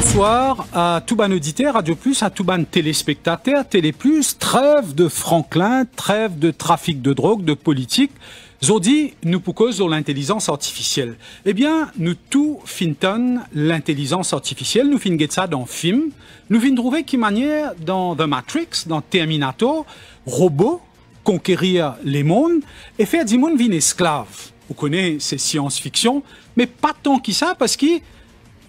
Bonsoir à tout ban auditeur, Radio Plus, à tout ban téléspectateurs, Télé Plus, trêve de Franklin, trêve de trafic de drogue, de politique. Zodi, nous pour cause de l'intelligence artificielle. Eh bien, nous tout finton l'intelligence artificielle, nous fin ça dans film, nous fin trouver qui manière dans The Matrix, dans Terminator, robot, conquérir les mondes, et faire du monde vin esclave. Vous connaissez ces science-fiction, mais pas tant que ça, parce que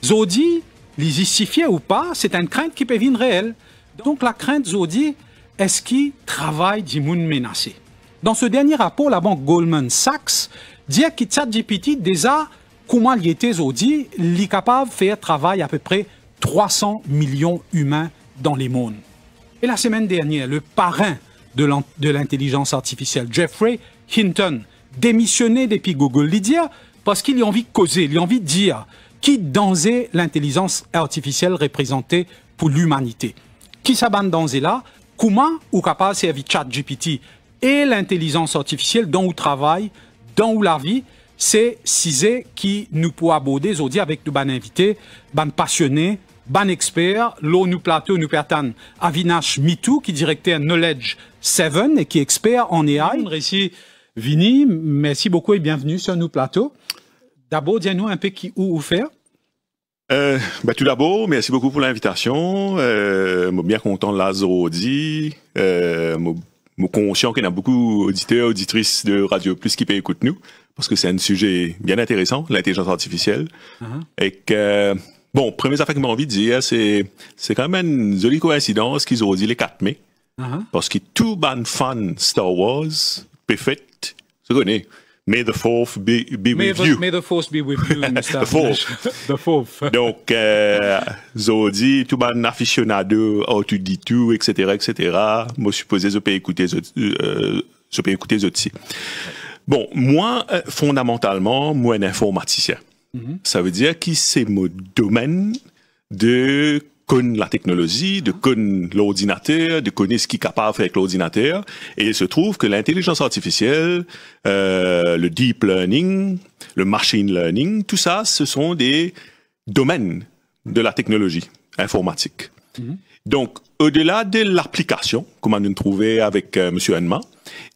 Zodi, les justifier ou pas, c'est une crainte qui peut venir réelle. Donc la crainte, Zodi, est-ce qu'il travaille du monde menacé? Dans ce dernier rapport, la banque Goldman Sachs dit que ChatGPT, déjà, comment il était, Zodi, il est capable de faire travail à peu près 300 millions humains dans les mondes. Et la semaine dernière, le parrain de l'intelligence artificielle, Jeffrey Hinton, démissionné depuis Google, il dit parce qu'il a envie de causer, il a envie de dire qui dansait l'intelligence artificielle représentée pour l'humanité. Qui s'abandonne danser là? Comment ou capable de servir ChatGPT et l'intelligence artificielle dans où travail, dans où la vie, c'est Cizé qui nous peut aborder aujourd'hui avec nous ban invités, ban passionnés, ban experts, l'eau nous plateau nous pertane Avinash Mitou qui directeur Knowledge 7 et qui est expert en AI. Récit Vini, merci beaucoup et bienvenue sur nos plateaux. D'abord, dis-nous un peu qui où faire. Tout d'abord, merci beaucoup pour l'invitation. Moi bien content de la Zodi. Moi conscient qu'il y a beaucoup d'auditeurs, auditrices de Radio Plus qui peuvent écouter nous, parce que c'est un sujet bien intéressant, l'intelligence artificielle. Et que, bon, première affaire que j'ai envie de dire, c'est quand même une jolie coïncidence qu'ils ont dit les 4 mai. Parce que tout ban fan Star Wars, perfect, se connaît. May the fourth be with you. May the fourth be with you, Mr. The fourth. Donc, Zodi, tout ban aficionado, R2D2, etc. Moi, supposé, je peux écouter aussi. Bon, moi, fondamentalement, moi, un informaticien. Ça veut dire que c'est mon domaine de connaître la technologie, de connaître l'ordinateur, de connaître ce qui est capable de faire avec l'ordinateur. Et il se trouve que l'intelligence artificielle, le deep learning, le machine learning, tout ça, ce sont des domaines de la technologie informatique. Donc, au-delà de l'application, comme on nous trouvait avec M. Henma,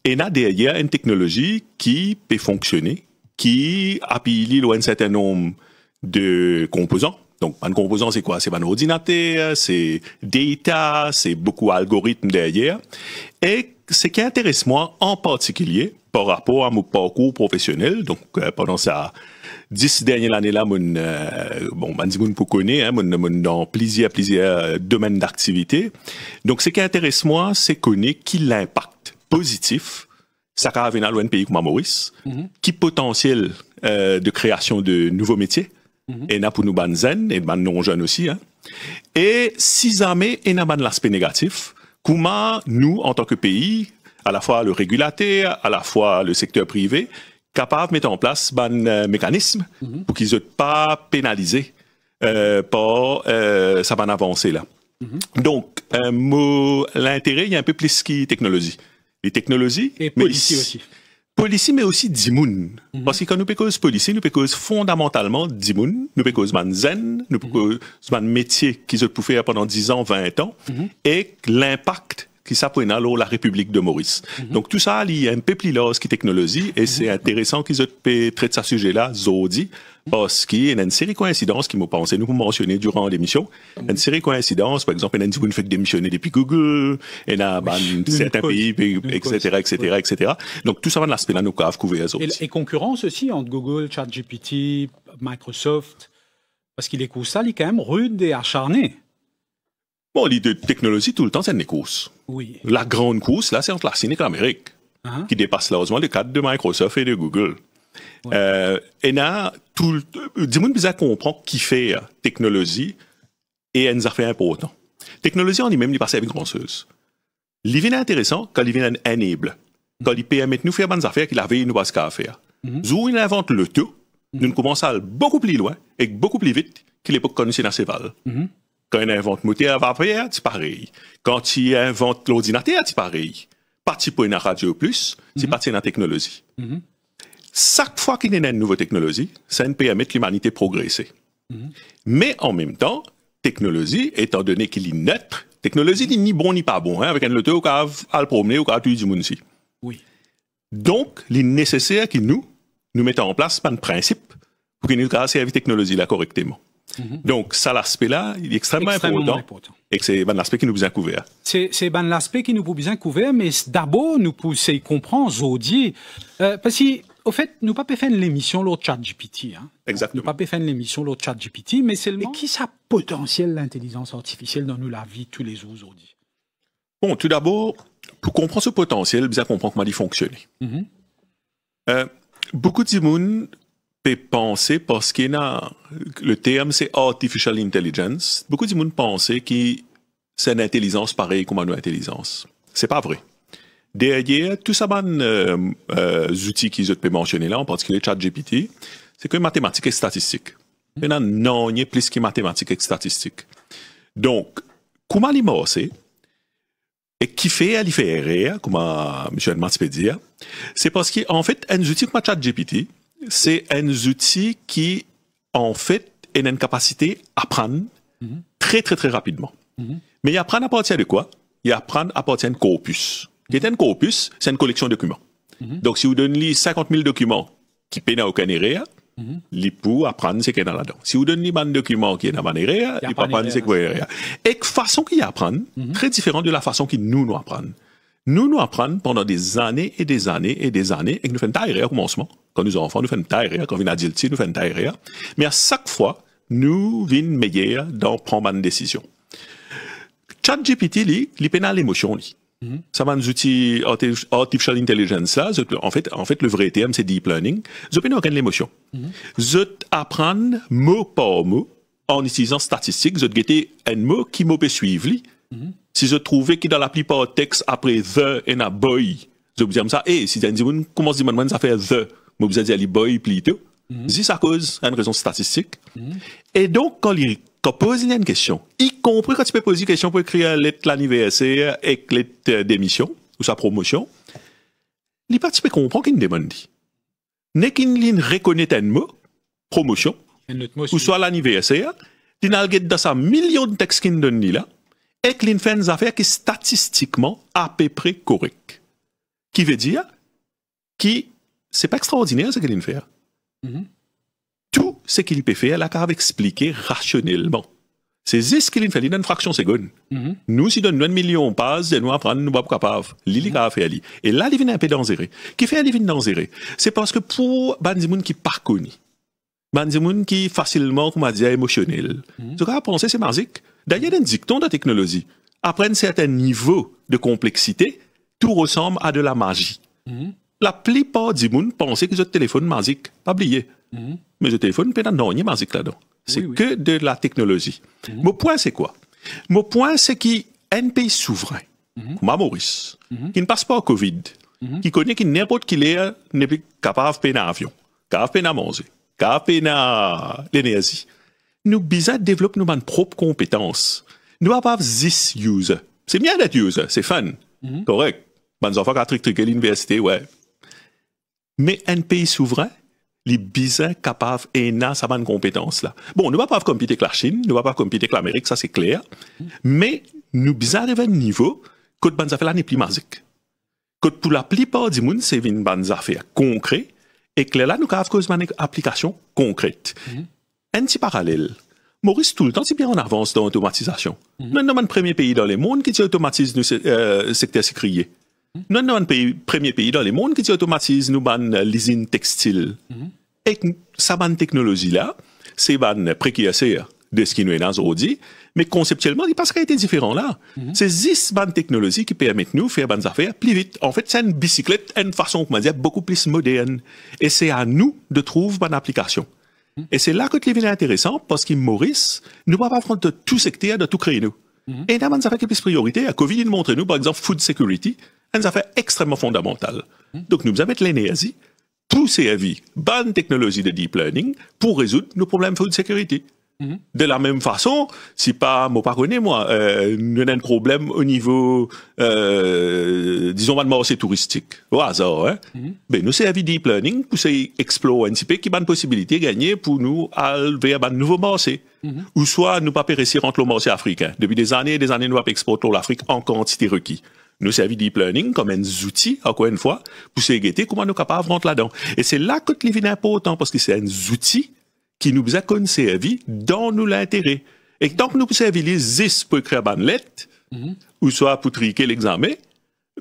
il y a derrière une technologie qui peut fonctionner, qui appuie un certain nombre de composants. Donc, un composant, c'est quoi? C'est un ordinateur, c'est data, c'est beaucoup d'algorithmes derrière. Et ce qui intéresse moi, en particulier, par rapport à mon parcours professionnel, donc, pendant ces 10 dernières années-là, pour connaître, dans plusieurs domaines d'activité. Donc, ce qui intéresse moi, c'est connaître qui l'impact positif, ça a dans un pays comme Maurice, qui potentiel de création de nouveaux métiers. Et n'a pour nous ban zen et ban non jeunes aussi, hein. Et si jamais et n'a ban l'aspect négatif, comment nous en tant que pays, à la fois le régulateur, à la fois le secteur privé, capable de mettre en place ban mécanisme pour qu'ils soient pas pénalisés par ça ban avancée là. Donc l'intérêt il y a un peu plus qui technologie. Les technologies et politique aussi. Policy, mais aussi d'imoun. Parce que quand nous pécons policy, nous pécons fondamentalement d'imoun, nous pécons man zen, nous pécons man métier qui se peut faire pendant 10 ans, 20 ans, et l'impact qui s'apprenne à la République de Maurice. Donc tout ça, il y a un peu plus large qui technologie, et c'est intéressant qu'ils traitent ce sujet-là, Zodi, parce qu'il y a une série de coïncidences qui m'ont pensé, nous mentionner durant l'émission, une série de coïncidences, par exemple, il y a une fait démissionner depuis Google, il y a certains pays, etc. Donc tout ça va de l'aspect-là, nous avons couvert Zodi. Et concurrence aussi entre Google, ChatGPT, Microsoft, parce qu'il est ça, il est quand même rude et acharné. Bon, les deux technologies, tout le temps, c'est une course. Oui. La grande course, là, c'est entre la Chine et l'Amérique, qui dépasse largement le cadre de Microsoft et de Google. Et là, dis-moi, bizarre comprendre qui fait technologie et une affaire importante. Technologie, on dit même, il passe avec grand chose. L'ivine est intéressant quand l'ivine est enable. Quand il permet de nous faire bonnes affaires qu'il avait, nous pas ce qu'à faire. Zou, il invente le tout, nous commençons à aller beaucoup plus loin et beaucoup plus vite que l'époque connue chez Naceval. Quand il invente moteur à vapeur, c'est pareil. Quand il invente l'ordinateur, c'est pareil. Parti pour une radio plus, c'est parti dans la technologie. Chaque fois qu'il y a une nouvelle technologie, ça nous permet que l'humanité progresse. Mais en même temps, technologie, étant donné qu'il est neutre, technologie n'est ni bon ni pas bon, hein, avec un loto ou à le promener ou à tuer du monde ici. Oui. Donc, il est nécessaire que nous mettons en place un principe pour que nous servons la technologie là correctement. Donc, ça, l'aspect-là, il est extrêmement important. Et que c'est l'aspect qui nous a couvert. C'est l'aspect qui nous a bien couvert, mais d'abord, nous pouvons comprendre, aujourd'hui, parce qu'au fait, nous pas faire l'émission l'autre ChatGPT. Hein. Exactement. Nous pas faire l'émission l'autre ChatGPT, mais seulement. Et qui ça potentiel l'intelligence artificielle dans nous la vie tous les jours aujourd'hui? Bon, tout d'abord, pour comprendre ce potentiel, bien comprendre comment il fonctionne. Beaucoup de monde peut penser, parce qu'il y a le terme c'est artificial intelligence, beaucoup de monde pense que c'est une intelligence pareille comme une intelligence. C'est pas vrai. Derrière, tout ça, outils qu'ils peuvent mentionner là, en particulier ChatGPT, c'est que mathématiques et statistiques. Il y a plus que mathématiques et statistiques. Donc, comment les morcer, et qui fait à l'IFR, comme M. Edmond peut dire, c'est parce qu'en fait, un outil comme ChatGPT, c'est un outil qui, en fait, a une capacité à apprendre très, très, très rapidement. Mais il apprend à partir de quoi? Il apprend à partir d'un corpus. Qui est un corpus, c'est une collection de documents. Donc, si vous donnez 50 000 documents qui peinent à aucun area, il peut apprendre ce qu'il y a là-dedans. Si vous donnez un document qui est dans un area, il peut apprendre ce qu'il y a là. Et la façon qu'il apprend, très différente de la façon qu'il nous apprend. Nous apprenons pendant des années et des années et des années, et que nous faisons taille au commencement. Quand nous sommes enfants, nous faisons taille, quand nous sommes adultes, nous faisons taille. Mais à chaque fois, nous sommes meilleurs dans prendre une décision. ChatGPT, il peine l'émotion. Ça va nous outils artificial intelligence là, en fait, le vrai terme, c'est deep learning. Je peine aucune l'émotion. Je apprends mot par mot, en utilisant statistiques, je guetter un mot qui me peut suivre. Si je trouvais que dans la plupart des textes, après the et na boy, je vous dis comme ça, et si vous commencez à dire, ça fait the, je vous dis boy plutôt. Si ça cause une raison statistique. Et donc, quand pose une question, y compris quand tu peux poser une question pour écrire lettre l'anniversaire et lettre d'émission, ou sa promotion, les participants comprennent qu'il demande. N'est qu'il reconnaît un mot, promotion, ou soit l'anniversaire, il a dans sa million de textes qu'il donne là, et qu'il fait une affaire qui est statistiquement à peu près correcte. Qui veut dire que c'est pas extraordinaire ce qu'il fait. Tout ce qu'il peut faire, il a expliquer rationnellement. C'est ce qu'il fait, il donne une fraction seconde. Nous, si donne 1 million de pages, nous apprendre, nous ne sommes pas capables. Il a fait. Et là, il vient un peu dangereux. Qui fait il vient dangereux? C'est parce que pour des gens qui ne sont pas connus, des gens qui facilement, comment dire, émotionnels, ce qu'on a pensé, c'est magique. D'ailleurs, il y a un dicton de la technologie. Après un certain niveau de complexité, tout ressemble à de la magie. La plupart des gens pensent que ce téléphone magique. Pas oublier. Mais ce téléphone, il n'y a pas magique là-dedans. C'est que de la technologie. Mon point, c'est quoi? Mon point, c'est qu'un pays souverain, comme Maurice, qui ne passe pas au Covid, qui connaît que n'importe qui n'est plus capable de payer un avion, capable de payer à manger, capable de payer l'énergie. Nous, bizarre, développons nos propres compétences. Nous n'avons pas 10 users. C'est bien d'être user, c'est fun. Correct. Les enfants qui ont triqué l'université, ouais. Mais un pays souverain, les bizarres capables et n'a sa bonne compétence là. Bon, nous ne va pas compétir avec la Chine, nous ne va pas compétir avec l'Amérique, ça c'est clair. Mais nous bizarres arrivons à un niveau que les bonnes affaires là n'est plus magique. Que pour la plupart du monde, c'est une bonne affaire concrète et que là, nous avons une application concrète. Un petit parallèle. Maurice, tout le temps, c'est bien en avance dans l'automatisation. Nous sommes le premier pays dans le monde qui automatise le secteur sécurisé. Nous sommes le premier pays dans le monde qui automatise l'usine textile. Et cette bonne technologie-là, c'est une précurseur de ce qui nous est aujourd'hui, mais conceptuellement, il n'y a pas ce qui a été différent là. C'est 10 bonnes technologies qui permettent nous de faire bonnes affaires plus vite. En fait, c'est une bicyclette, une façon, comment dire, beaucoup plus moderne. Et c'est à nous de trouver bonne application. Et c'est là que le est intéressant, parce que Maurice ne va pas prendre de tout secteur, de tout créneau. Et dans les affaires qui plus priorité, à Covid, il montre nous, par exemple, food security, une affaire extrêmement fondamentale. Donc, nous avons l'énergie, tout servir, bonne technologie de deep learning, pour résoudre nos problèmes de food security. De la même façon, si pas, moi pas connais moi, nous avons un problème au niveau, disons, de marché touristique, au hasard, hein. Ben, nous servons deep learning pour explorer un petit peu qui a une possibilité de gagner pour nous aller vers un nouveau marché. Ou soit nous pas périr entre le marché africain. Depuis des années, nous avons exporté l'Afrique en quantité requise. Nous servons deep learning comme un outil, encore une fois, pour se guetter comment nous sommes capables de rentrer là-dedans. Et c'est là que c'est important parce que c'est un outil qui nous a conservé dans nous l'intérêt. Et tant que nous servons les 10 pour écrire une lettre, ou soit pour triquer l'examen,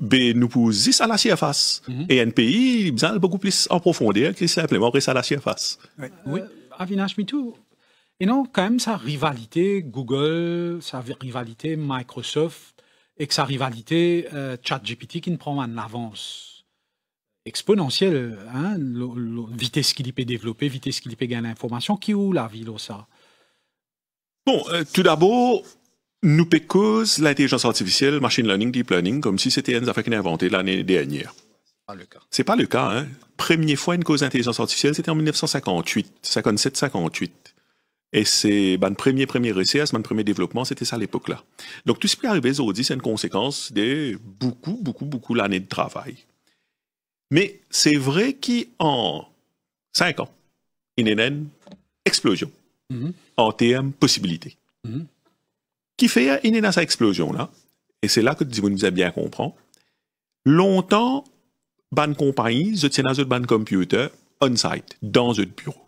ben, nous pouvons 10 à la surface. Et un pays, il a beaucoup plus en profondeur que simplement rester à la surface. Oui, Avinash Mitou. Et non, quand même, sa rivalité Google, sa rivalité Microsoft, et que sa rivalité ChatGPT qui ne prend en avance exponentielle, hein, vitesse qu'il peut développer, vitesse qu'il peut gagner l'information, qui ou la ville ça? Bon, tout d'abord, nous cause l'intelligence artificielle, machine learning, deep learning, comme si c'était une affaire qu'on a inventée l'année dernière. C'est pas le cas, hein. Première fois une cause d'intelligence artificielle, c'était en 1958, 57-58. Et c'est mon premier essai, mon premier développement, c'était ça à l'époque-là. Donc tout ce qui est arrivé aujourd'hui, c'est une conséquence de beaucoup l'année de travail. Mais c'est vrai qu'en 5 ans, il y a une explosion en termes de possibilités. Qui fait il y a cette explosion-là, et c'est là que vous nous avez bien compris, longtemps, ban compagnie, je tiens à un ban computer on-site, dans un bureau.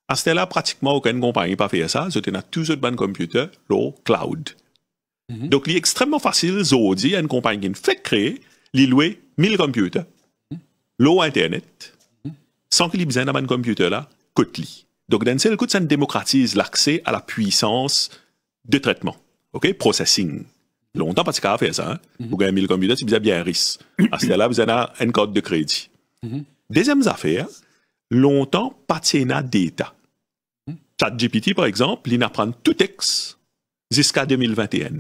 À ce là pratiquement aucune compagnie n'a pas fait ça, je tiens à tous les ban computers, le cloud. Donc, il est extrêmement facile, aujourd'hui, à une compagnie qui fait créer, lui louer 1000 computers, l'eau Internet, sans qu'il y ait besoin d'un computer là, coûte-li. Donc, d'un seul coup, ça démocratise l'accès à la puissance de traitement. OK? Processing. Longtemps, parce qu'il a fait ça. Hein? Pour gagner 1000 computers, c'est bien risque. À ce là, vous avez une carte de crédit. Deuxième affaire, longtemps, pas de data. ChatGPT, par exemple, il apprend tout texte jusqu'à 2021.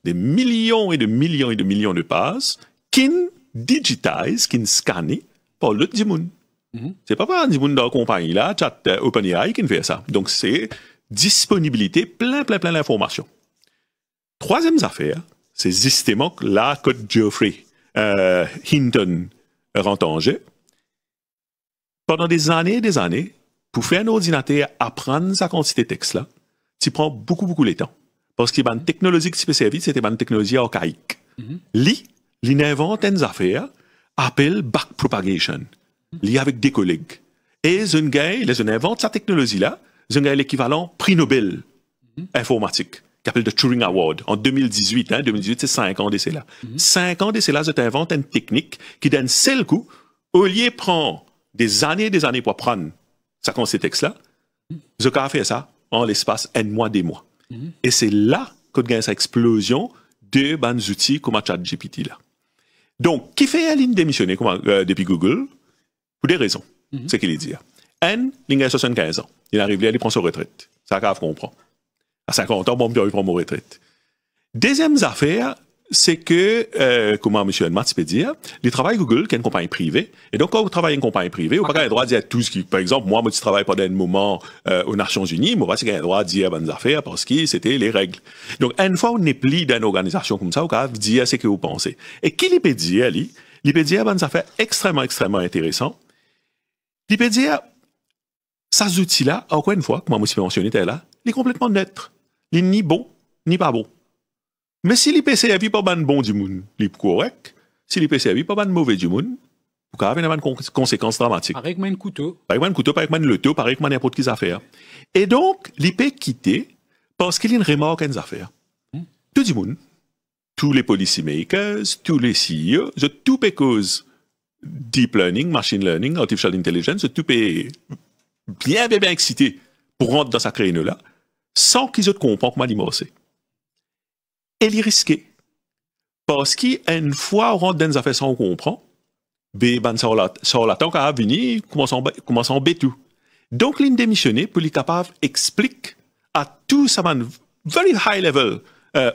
Des millions et de millions et de millions de pages qui digitise, qui scanne par l'autre du monde. C'est pas par du monde dans la compagnie là, chat OpenAI qui fait ça. Donc c'est disponibilité, plein d'informations. Troisième affaire, c'est justement là que Geoffrey Hinton rentangé. Pendant des années, pour faire un ordinateur apprendre sa quantité de texte là, tu prends beaucoup de temps. Parce qu'il y a une technologie qui se servait, c'était une technologie archaïque. Il invente une affaire, appelle backpropagation. Lié avec des collègues. Et ils inventent cette technologie-là, ils ont l'équivalent prix Nobel informatique, qui appelle le Turing Award, en 2018. Hein, 2018, c'est 5 ans d'essai là. 5 ans d'essai là, ils inventent une technique qui, d'un seul coup, au lieu de prendre des années pour apprendre ça quand ces textes-là, ils ont fait ça en l'espace d'un mois, des mois. Et c'est là qu'on gagne cette explosion de bons outils comme ChatGPT là. Donc, qui fait une ligne démissionner depuis Google? Pour des raisons. C'est qu'il est dit. Il a 75 ans. Il arrive là, il prend sa retraite. Ça grave qu'on prend. À 50 ans, bon, il prend ma retraite. Deuxième affaire, c'est que, comment M. Enmat peut dire, il travaille Google, qui est une compagnie privée. Et donc, quand vous travaillez une compagnie privée, vous n'avez pas le droit de dire tout ce qui, par exemple, moi, je travaille pendant un moment aux Nations Unies, moi, j'ai le droit de dire bonnes affaires parce que c'était les règles. Donc, une fois, on n'est plus dans une organisation comme ça, vous pouvez dire ce que vous pensez. Et qui peut dire, il peut dire bonnes affaires extrêmement intéressantes. Il peut dire, ces outils-là, encore une fois, comme moi, je mentionné là, il est complètement neutre. Il n'est ni bon, ni pas bon. Mais si il peut servir pas ban bon du monde, il est correct. Si il peut servir pas ban mauvais du monde, vous pouvez avoir une conséquence dramatique. Pareil que un couteau. Pareil que un couteau, pareil que un loto, pareil que n'importe quelle affaire. Et donc, il peut quitter parce qu'il y a une remarque à une affaire. Tout le monde, tous les policy makers, tous les CEO, tout peut cause deep learning, machine learning, artificial intelligence, tout peut bien excité pour rentrer dans sa créneau-là, sans qu'ils comprennent comment il c'est. Et il est risqué. Parce qu'une fois on rentre dans des affaires sans comprendre, ben, ça l'attend qu'à venir, commence à embêter tout. Donc, il démissionné pour les capables explique à tous ces very high level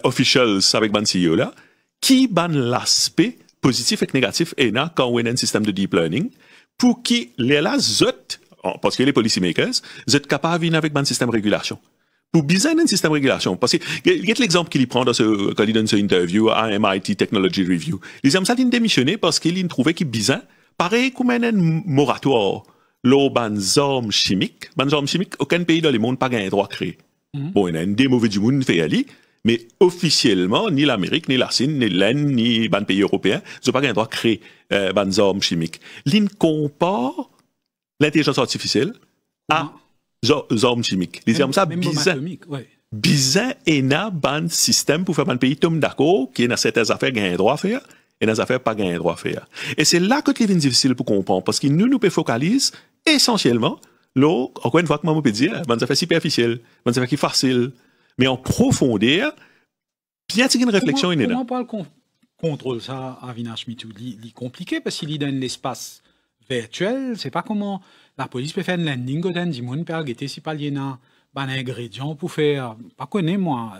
officials avec ban CEO là, qui ban l'aspect positif et négatif et là, quand on a un système de deep learning, pour qui les là, parce que les policy makers, vous êtes capables de venir avec un système de régulation. pour designer un système de régulation. Parce que, regarde l'exemple qu'il prend quand il donne cette interview à MIT Technology Review. Les hommes, ça, il démissionné parce qu'il trouvait qu'il bizarre. Pareil, comme un moratoire, l'eau, armes chimiques, aucun pays dans le monde n'a pas un droit créé. Bon, il y a des mauvais du monde fait aller, mais officiellement, ni l'Amérique, ni la Chine, ni l'Inde, ni les pays européens, ils n'ont pas un droit créé des armes chimiques. L'in compare l'intelligence artificielle à armes chimiques. Les hommes, ça, bizarre et n'a pas système pour faire un pays tombe d'accord qui est dans certaines affaires qui a un droit à faire et dans les affaires pas un droit à faire. Et c'est là que c'est difficile pour comprendre parce que nous focalisons essentiellement là, encore une fois que moi peux dire, des affaires superficielles, des affaires qui faciles, mais en profondeur, bien qu'il y ait une réflexion est là. Comment pas le contrôle ça, Avinash Mitou, il est compliqué parce qu'il est dans l'espace virtuel, c'est pas comment la police peut faire un landing dans du monde pour guetter si pas il y a un ingrédient pour faire, pas connais moi,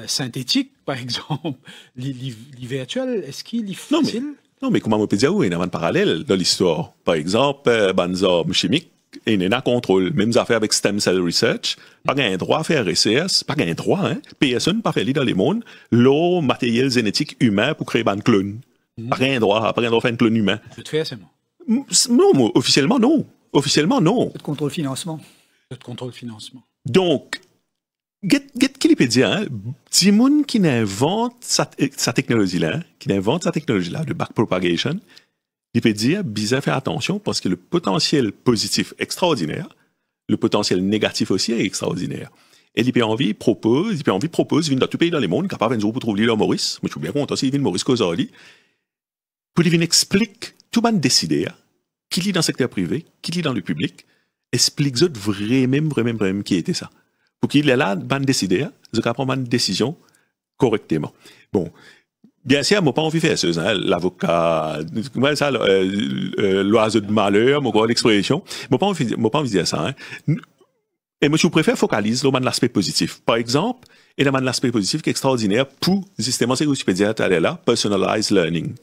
synthétique par exemple, les virtuel, est-ce qu'il est facile? Non mais comment on peut dire oui, il y a un parallèle dans l'histoire. Par exemple, des armes chimiques, et il y a un contrôle, même affaires avec stem cell research, pas un droit à faire RCS, pas un droit, hein. PSN pas fait dans le monde, l'eau matériel génétique humain pour créer un clone. Pas un droit à faire un clone humain. Je te fais c'est moi. Non, officiellement non. Officiellement non. De contrôle financement. De contrôle financement. Donc, qu'il peut dire, hein, si moun qui invente sa technologie-là, de backpropagation, il peut dire, bizarre, faire attention parce que le potentiel positif extraordinaire, le potentiel négatif aussi est extraordinaire. Et l'IP propose, vient dans tout pays dans le monde, capable un jour pour trouver l'île Maurice, moi je suis bien content aussi, il vient Maurice Kozali, pour lui explique tout le monde décider, qui lit dans le secteur privé, qui lit dans le public, explique vraiment qui était ça. Pour qu'il est là, ban décider, je vais prendre une décision correctement. Bon, bien sûr, moi pas envie de faire ça, hein, l'avocat, comment ça, l'oiseau de malheur, mon l'expression, moi pas envie de dire ça, hein. Et moi, je préfère focaliser sur l'aspect positif. Par exemple, il y a un aspect positif qui est extraordinaire pour, justement, c'est ce que je peux dire tout à l'heure là, personalized learning.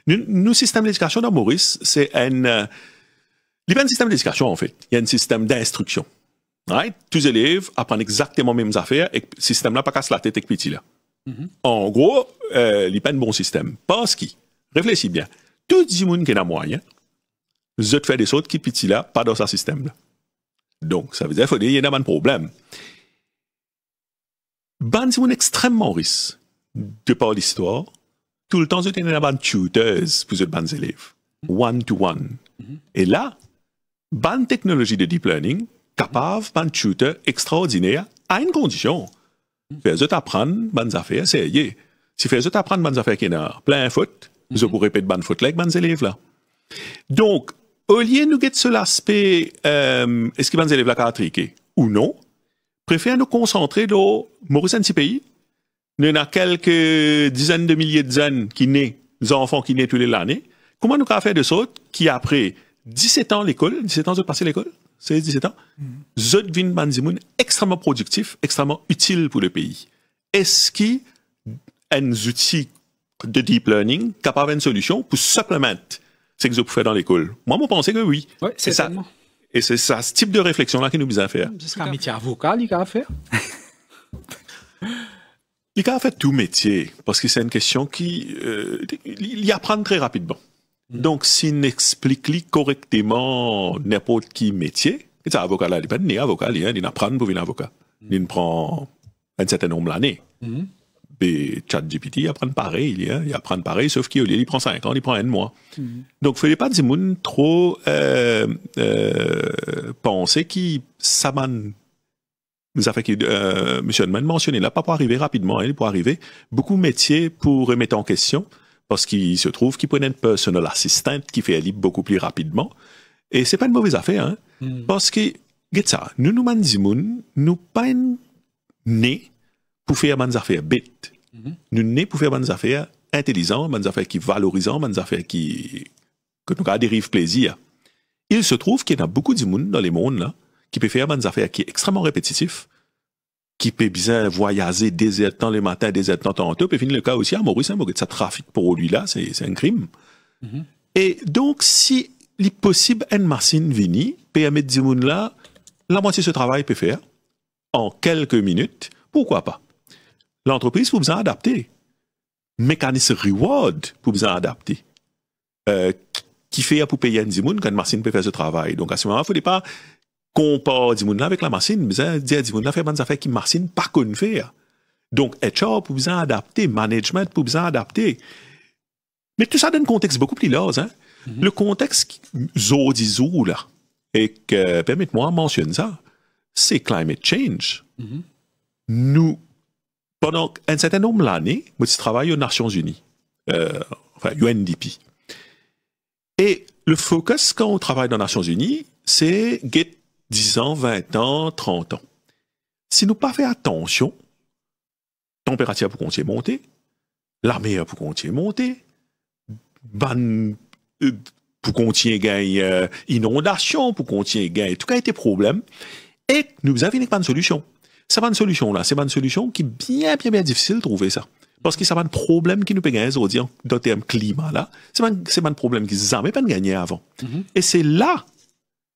Nous, système d'éducation dans Maurice, c'est il n'y a pas un système d'éducation, en fait. Il y a un système d'instruction. Right? Tous les élèves apprennent exactement les mêmes affaires et le système là pas casse la tête avec petit là. En gros, il n'y a pas un bon système. Parce que, réfléchis bien, tout le monde qui est dans moyen, je te fais des choses qui petit là, pas dans ce système là. Donc, ça veut dire qu'il y a un problème. Ben, c'est extrêmement risque de par l'histoire. Tout le temps, vous avez des tuteurs pour les bons élèves. One-to-one. Et là, bonne technologie de deep learning, capable, bonne tuteur extraordinaire, à une condition. Faire apprendre bonnes affaires, c'est y. Si faire apprendre bonnes affaires qui sont plein faute, vous pourrez répéter bonnes fautes avec bonnes élèves là. Donc, au lieu de nous guetter sur l'aspect, est-ce que bonnes élèves là ont triqué ou non, préfère nous concentrer dans Maurice un petit pays. Il y en a quelques dizaines de milliers de jeunes qui naissent, des enfants qui naissent tous les années. Comment nous avons fait de sorte qui, après 17 ans l'école, 17 ans de passer l'école, c'est 17 ans, zot vin banzimoun extrêmement productif, extrêmement utile pour le pays. Est-ce qu'il y a des outils de deep learning capables d'une solution pour supplémenter ce que vous pouvez faire dans l'école? Moi, je pense que oui. Oui, c'est ça. Et c'est ça, ce type de réflexion-là qui nous besoin faire. C'est un métier avocat, il a faire. Il a fait tout métier, parce que c'est une question qui, il apprend très rapidement. Donc, s'il explique correctement n'importe qui métier, c'est avocat là, il n'est pas né avocat, il apprend pour devenir avocat. Il prend un certain nombre d'années. Mais ChatGPT, il apprend pareil, il apprend pareil, sauf qu'il prend 5 ans, il prend 1 mois. Donc, il ne faut pas dire trop penser que ça m'a nous a fait que M. Edmond mentionné là, pas pour arriver rapidement, il pour arriver beaucoup de métiers pour remettre en question, parce qu'il se trouve qu'il prenait une personal assistant qui fait aller beaucoup plus rapidement. Et c'est pas une mauvaise affaire, hein, parce que, regarde ça, nous pas nés pour faire des affaires bêtes. Nous nés pour faire des affaires intelligentes, des affaires qui valorisent, des affaires que nous avons dérive plaisir. Il se trouve qu'il y a beaucoup de monde dans les mondes là, qui peut faire des affaires qui est extrêmement répétitif, qui peut bien voyager des temps le matin, des temps tantôt, puis finir le cas aussi à Maurice, ça trafic pour lui là, c'est un crime. Et donc, si il est possible une machine venir, permettre à là, la moitié de ce travail peut faire, en quelques minutes, pourquoi pas? L'entreprise peut besoin adapter. Mécanisme reward pour besoin adapter. Qui fait pour payer un dimoun quand une machine peut faire ce travail. Donc à ce moment-là, il ne faut pas comparer dimoun avec la machine, besoin dire dimoun là fait des affaires qui machine pas qu'on faire. Donc HR pour besoin adapter, management pour besoin adapter. Mais tout ça dans un contexte beaucoup plus large. Hein? Le contexte zodizou là, et que permettez-moi de mentionner ça, c'est climate change. Nous, pendant un certain nombre d'années, moi je travaille aux Nations Unies, enfin UNDP. Et le focus quand on travaille dans les Nations Unies, c'est 10 ans, 20 ans, 30 ans. Si nous pas fait attention, température pour continuer à monter, la mer pour continuer à monter, pour continuer à gagner inondation, pour continuer à gagner tout cas des problèmes, et nous avons pas de solution. C'est pas une solution là, c'est pas une solution qui est bien difficile de trouver ça. Parce que c'est pas un problème qui nous peut gagner aujourd'hui dans le terme climat là. C'est pas un problème qui jamais pas gagné avant. Et c'est là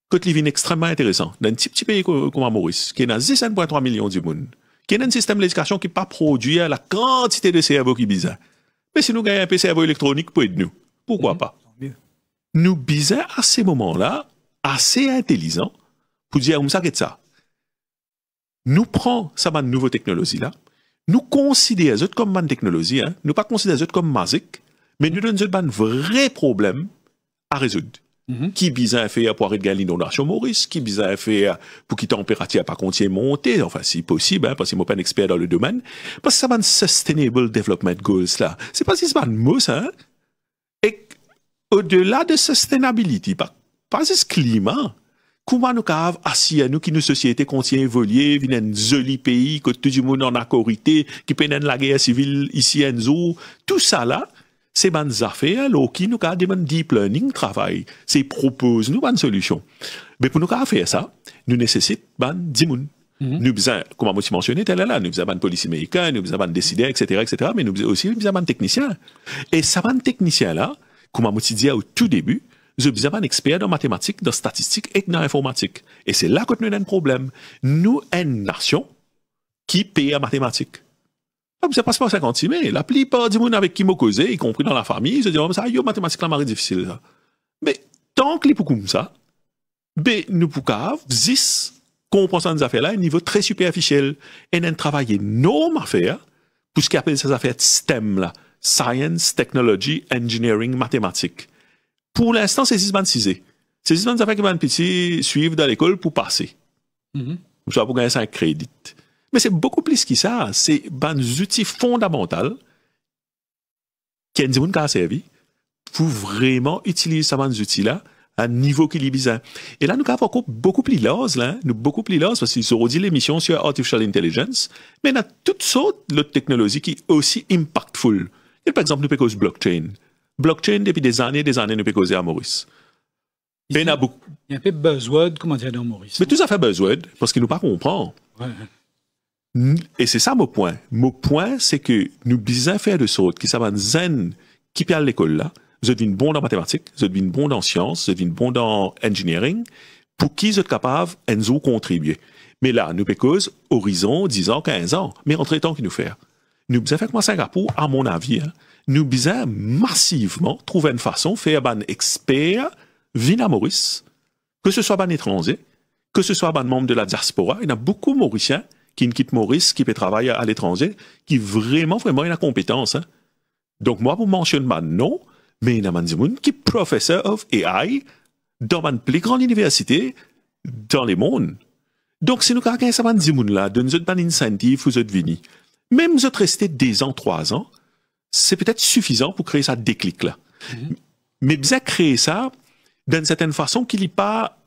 que le devient extrêmement intéressant. Dans un petit pays comme Maurice, qui est dans 17,3 millions du monde, qui est dans un système d'éducation qui n'a pas produit la quantité de cerveau qui est bizarre. Mais si nous gagnons un peu de cerveau électronique pour aider nous, pourquoi pas? Nous bizarres à ces moments-là, assez intelligents, pour dire, on s'arrête ça. Nous prenons ça une nouvelle technologie là, nous considérons ça comme une technologie, hein, nous pas considérons ça comme magique, mais nous donnons un vrai problème à résoudre. Qui bizarre fait pour arrêter l'inondation Maurice, qui bizarre fait pour que la température pas continuer à monter, enfin si possible, hein, parce que je ne suis pas un expert dans le domaine, parce que ça va un Sustainable Development Goals là. C'est pas si c'est pas un mot ça, hein? Et au-delà de sustainability, pas juste climat. Comment nous avons assis à nous qui nous société continue à évoluer, vient un joli pays, que tout le monde en a corité, qui peine la guerre civile ici en zoo, tout ça là, c'est des affaires qui nous avons des deep learning travail, c'est propose nous une solution. Mais pour nous faire ça, nous nécessitons des gens. Nous besoin, comme je mentionné, là, nous besoin de police américaine, nous besoin de décideurs, etc., mais nous besoin aussi de techniciens. Et ça va technicien là, comme je disais au tout début, je suis un expert dans mathématiques, dans statistiques et dans informatique. Et c'est là que nous avons un problème. Nous, une nation qui paye en mathématiques. Ça passe pas 56 mais la plupart des gens avec qui je causé, y compris dans la famille, ils se disent, ça, yo, mathématiques, là, c'est difficile. Ça. Mais tant que les pour comme ça, nous pouvons 10 comprendre ces affaires-là à un niveau très superficiel. Et nous travaillons énorme à faire pour ce qu'on appelle ces affaires de STEM, là. Science, Technology, Engineering, Mathématiques. Pour l'instant, c'est 6 cisés. C'est 6 affaires qui vont petit suivre dans l'école pour passer. Ça pour gagner 5 crédits. Mais c'est beaucoup plus que ça. C'est des outils fondamentaux qui ont servi pour vraiment utiliser ces outils-là à un niveau qui est bizarre. Et là, nous avons encore beaucoup plus large, là, beaucoup plus large, parce qu'ils se redit l'émission sur Artificial Intelligence, mais il y a toutes sortes de technologies qui sont aussi impactful. Et par exemple, nous pouvons causer blockchain. Blockchain, depuis des années, nous pouvons causer à Maurice. Il y a un peu buzzword, comment dire, dans Maurice. Mais tout ça fait buzzword, parce qu'il ne pas comprend. Et c'est ça mon point. Mon point, c'est que nous devons faire de sorte que ça va zen qui perd l'école là. Vous êtes bon dans mathématiques, vous êtes bon dans sciences, vous êtes bon dans engineering, pour qui vous êtes capable de contribuer. Mais là, nous pouvons horizon 10 ans, 15 ans, mais entre-temps, qui nous fait? Nous devons faire comme Singapour, à mon avis, hein, nous devons massivement trouver une façon de faire un expert venir à Maurice, que ce soit un étranger, que ce soit un membre de la diaspora. Il y a beaucoup de Mauriciens qui quittent Maurice, qui peuvent travailler à l'étranger, qui vraiment ont la compétence. Hein. Donc, moi, vous mentionnez non, mais il y a des gens qui sont professeurs of AI dans une plus grande université dans le monde. Donc, si nous avons des gens là, de nous donner un incentive pour nous venir, même si vous restez 2 ans, 3 ans, c'est peut-être suffisant pour créer ça déclic là. Mais bien créer ça d'une certaine façon qu'il n'est pas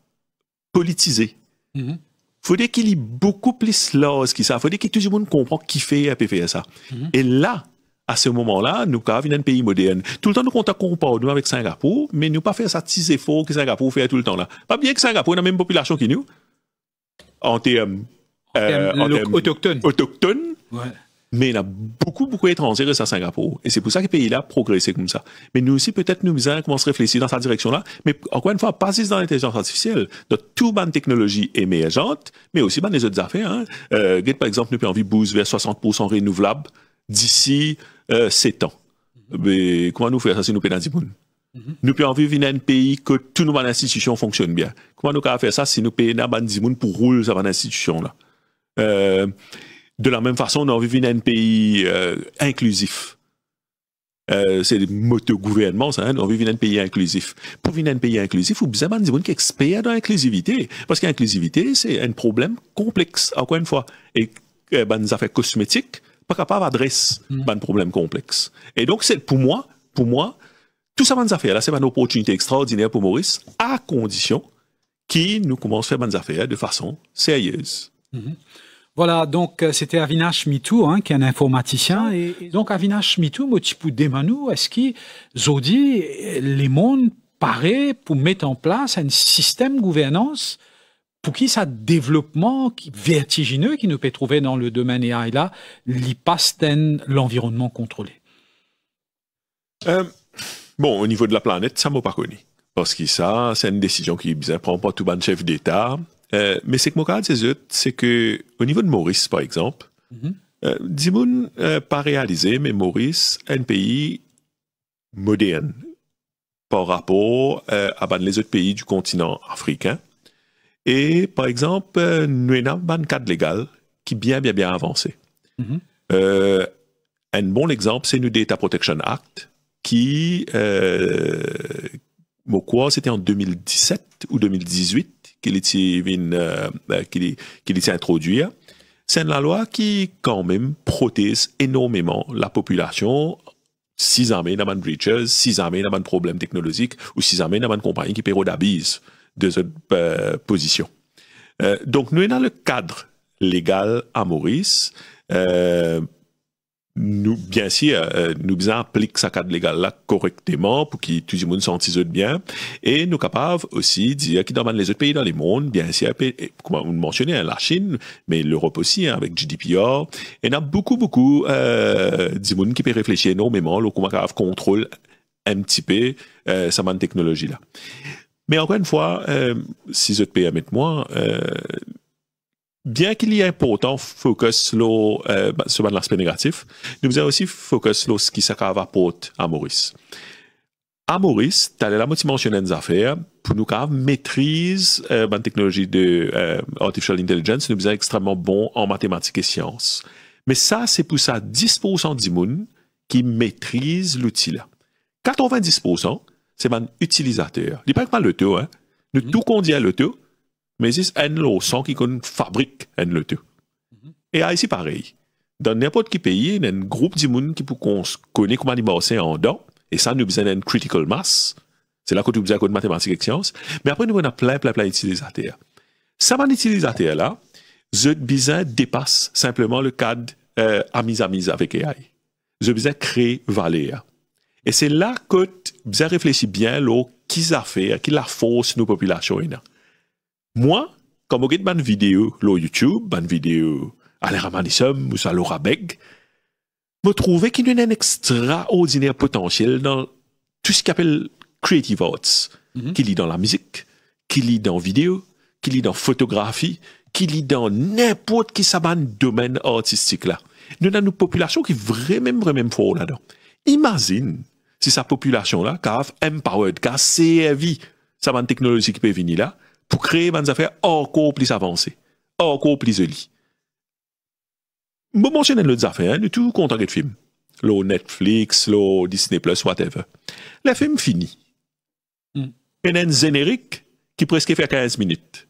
politisé. Il faut dire qu'il est beaucoup plus large que ça. Il faut dire que tout le monde comprend qui fait et peut faire ça. Et là, à ce moment-là, nous avons un pays moderne. Tout le temps, nous comparons nous avec Singapour, mais nous pas faire ça petit effort que Singapour fait tout le temps là. Pas bien que Singapour a la même population que nous, en termes autochtones. Ouais. Mais il y a beaucoup d'étrangers restent à Singapour. Et c'est pour ça que le pays-là a progressé comme ça. Mais nous aussi, peut-être, nous commençons à réfléchir dans cette direction-là. Mais encore une fois, pas juste dans l'intelligence artificielle. Dans toute bonne technologie émergente, mais aussi dans les autres affaires. Hein. Par exemple, nous pouvons envie de booster vers 60% renouvelables d'ici 7 ans. Mais comment nous faire ça si nous payons 10 000? Nous pouvons vivre dans un pays que toutes nos institutions fonctionnent bien. Comment nous pouvons faire ça si nous payons 10 000 pour rouler cette institution-là? De la même façon, on vit dans un pays inclusif. C'est le moto gouvernement, ça, hein? On vit dans un pays inclusif. Pour vivre dans un pays inclusif, il faut besoin de gens qui sont experts dans l'inclusivité. Parce que l'inclusivité, c'est un problème complexe, encore une fois. Et les affaires cosmétiques, pas capable d'adresser un problème complexe. Et donc, c'est pour moi, tout ça, les affaires là, c'est une opportunité extraordinaire pour Maurice, à condition qu'il nous commence à faire des affaires de façon sérieuse. Voilà, donc c'était Avinash Mitou, hein, qui est un informaticien. Et donc Avinash Mitou, Motipu Demanou, est-ce qu'il dit les mondes paraît pour mettre en place un système de gouvernance pour qui ça développement vertigineux qui nous peut trouver dans le domaine AI là, passe l'environnement contrôlé? Bon, au niveau de la planète, ça m'a pas connu. Parce que ça, c'est une décision qui ne prend pas tout bon chef d'État. Mais c'est que mon cas, c'est que au niveau de Maurice, par exemple, Dimoun pas réalisé, mais Maurice est un pays moderne par rapport à les autres pays du continent africain. Et par exemple, nous avons un cadre légal qui est bien avancé. Un bon exemple, c'est le Data Protection Act qui, c'était en 2017 ou 2018 qu'il était introduit. C'est une loi qui, quand même, protège énormément la population si jamais il y a des breaches, si jamais il y a des problèmes technologiques ou si jamais il y a des compagnies qui perdent d'abus de cette position. Donc, nous, dans le cadre légal à Maurice, nous, bien sûr, nous appliquons ce cadre légal-là correctement pour que tout le monde sente bien. Et nous sommes capables aussi de dire que dans les autres pays dans le monde, bien sûr, comme on mentionnait, la Chine, mais l'Europe aussi, hein, avec GDPR, et il y a beaucoup de monde qui peut réfléchir énormément, comment on contrôle un petit peu cette technologie-là. Mais encore une fois, si je te permets moi, bien qu'il y ait important focus sur l'aspect négatif, nous avons aussi focus sur ce qui s'apporte à Maurice. À Maurice, tu as la mentionné des affaires, pour nous maîtrise la technologie de artificial intelligence, nous sommes extrêmement bons en mathématiques et sciences. Mais ça, c'est pour ça 10% du monde qui maîtrise l'outil-là. 90%, c'est un utilisateur. Il n'y a pas que l'auto, hein. Nous tout qu'on dit à l'auto, mais c'est un loçon qui fabrique un loto. Et ici, pareil. Dans n'importe quel pays, il y a un groupe de monde qui connaît comment il bosse en dedans. Et ça, nous avons une critical mass. C'est là que nous avons mathématiques et sciences. Mais après, nous avons plein d'utilisateurs. Ça, un utilisateur-là, je besoin dépasse simplement le cadre amis avec AI. Je besoin créer valeur. Et c'est là que vous réfléchissez bien qui a fait, qui la force nos populations. Moi, quand je regarde une vidéo sur YouTube, une vidéo à l'air Amanissum ou à Laura Beg, je trouve qu'il y a un extraordinaire potentiel dans tout ce qu'on appelle creative arts, qui lit dans la musique, qui lit dans la vidéo, qui lit dans la photographie, qui lit dans n'importe quel domaine artistique là. Nous avons une population qui est vraiment forte là-dedans. Imagine si cette population-là, qui a empowered, qui a servi cette technologie qui peut venir là, pour créer des affaires encore plus avancées, encore plus jolies. Je mentionne les affaires, nous tout content de films. Le Netflix, le Disney+, whatever. Le film fini. Il y a un générique qui presque fait 15 minutes.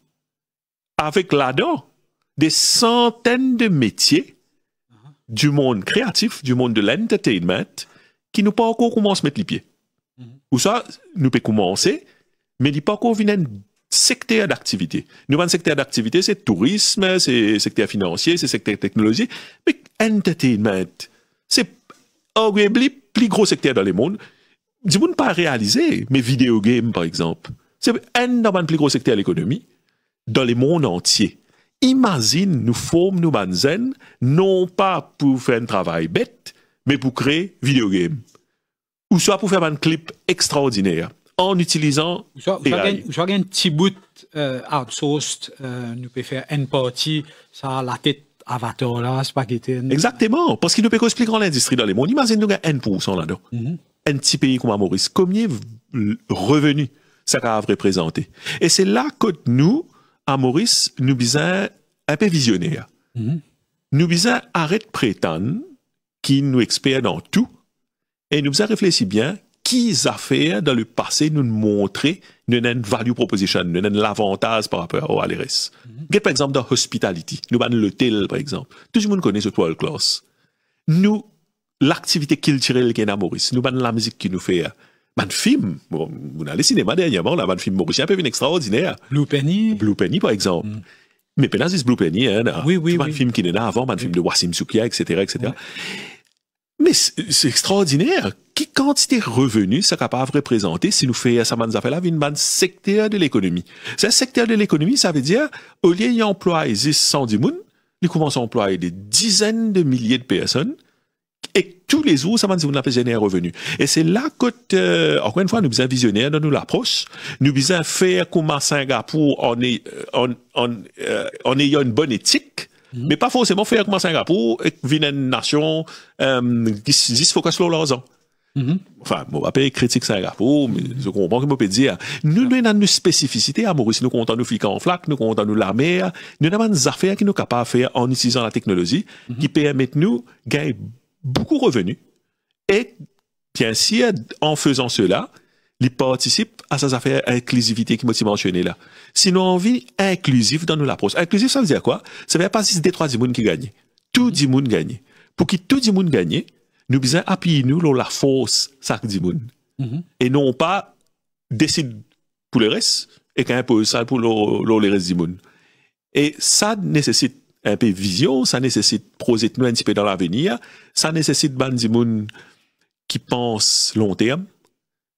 Avec là-dedans, des centaines de métiers du monde créatif, du monde de l'entertainment, qui n'ont pas encore commencé à mettre les pieds. Ou ça, nous pouvons commencer, mais il n'y a pas encore un secteur d'activité. Nous avons un secteur d'activité, c'est tourisme, c'est secteur financier, c'est secteur technologie, mais entertainment, c'est arguably plus gros secteur dans le monde. Du monde pas réalisé, mais vidéo game, par exemple. C'est un des plus gros secteurs de l'économie dans le monde entier. imagine, nous formons nous banzen, non pas pour faire un travail bête, mais pour créer vidéo game. Ou soit pour faire un clip extraordinaire, en utilisant AI. Soit un petit bout outsourced, nous pouvons faire une partie, ça, la tête avatar là, spaghetti. Exactement, parce qu'il nous peut expliquer l'industrie dans les mondes. Imagine nous avons 1% là-dedans. Un petit pays comme Maurice, combien de revenus ça va représenter? Et c'est là que nous, à Maurice, nous sommes un peu visionnaires. Nous sommes arrêter de prétendre qu'ils nous experts dans tout et nous avons réfléchi bien qui affaires dans le passé nous montrer nous avons une value proposition, nous avons l'avantage par rapport à l'RS. Par exemple, dans hospitality, nous avons l'hôtel, par exemple. Tout le monde connaît ce 12 class. Nous, l'activité culturelle qui est à Maurice, nous avons la musique qui nous fait. Un film, bon, vous avez le cinéma dernièrement, là, un film mauricien un peu extraordinaire. Blue Penny. Blue Penny, par exemple. Mais pendant ce Blue Penny, hein, oui. Un film qui est là avant, un film de Wassim Soukia, etc., etc. Oui. Mais c'est extraordinaire. Quelle quantité de revenus ça capable de représenter si nous faisons ça, nous appelle un secteur de l'économie. C'est un secteur de l'économie, ça veut dire, au lieu d'employer 110 personnes, ils commencent à employer des dizaines de milliers de personnes, et tous les jours, ça m'a dit, on a générer un revenu. Et c'est là que, encore une fois, nous sommes visionnaires dans nous l'approche. Nous sommes faire comme à Singapour en ayant une bonne éthique. Mais pas forcément faire comme à Singapour et venir une nation qui se focus sur leurs ans. Enfin, on va pas critiquer Singapour, mais je comprends que je peux dire. Nous avons une spécificité à Maurice. Nous comptons nous filer en flac, nous comptons nous la mer. Nous avons des affaires qui nous sont capables de faire en utilisant la technologie qui permettent nous de gagner beaucoup de revenus. Et bien sûr, en faisant cela, ils participent à ces affaires inclusivité qui m'ont mentionné là. Sinon, envie inclusive dans nous l'approche. Inclusif, ça veut dire quoi? Ça veut dire pas si c'est des 3 personnes qui gagnent. Tout le monde gagne. Pour que tout le monde gagne, nous devons appuyer nous sur la force, ça dit monde. Et non pas décider pour le reste et qu'on impose ça pour le reste du monde. Et ça nécessite un peu de vision, ça nécessite projeter nous un petit peu dans l'avenir, ça nécessite des gens qui pensent long terme,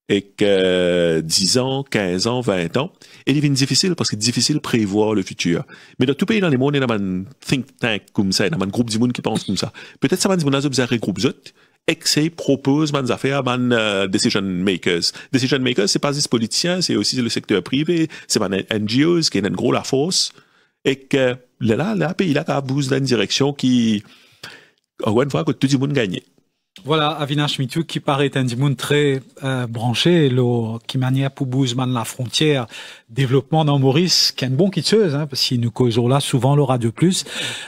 et que 10 ans, 15 ans, 20 ans, et il devient difficile parce que c'est difficile de prévoir le futur. Mais dans tout pays dans le monde, il y a un think tank comme ça, il y a un groupe de monde qui pense comme ça. Peut-être ça va dire que un groupe d'autres et que c'est propose des affaires à decision makers. Decision makers, c'est pas juste politiciens, c'est aussi le secteur privé, c'est pas NGOs qui est une grosse la force et que là, pays là, a bougé dans une direction qui, encore une fois, que tout le monde gagne. Voilà, Avinash Mitu qui paraît un monde très branché, qui manière pour bouger la frontière développement dans Maurice, qui est une bonne quitteuse, parce qu'il nous causons là souvent le Radio Plus.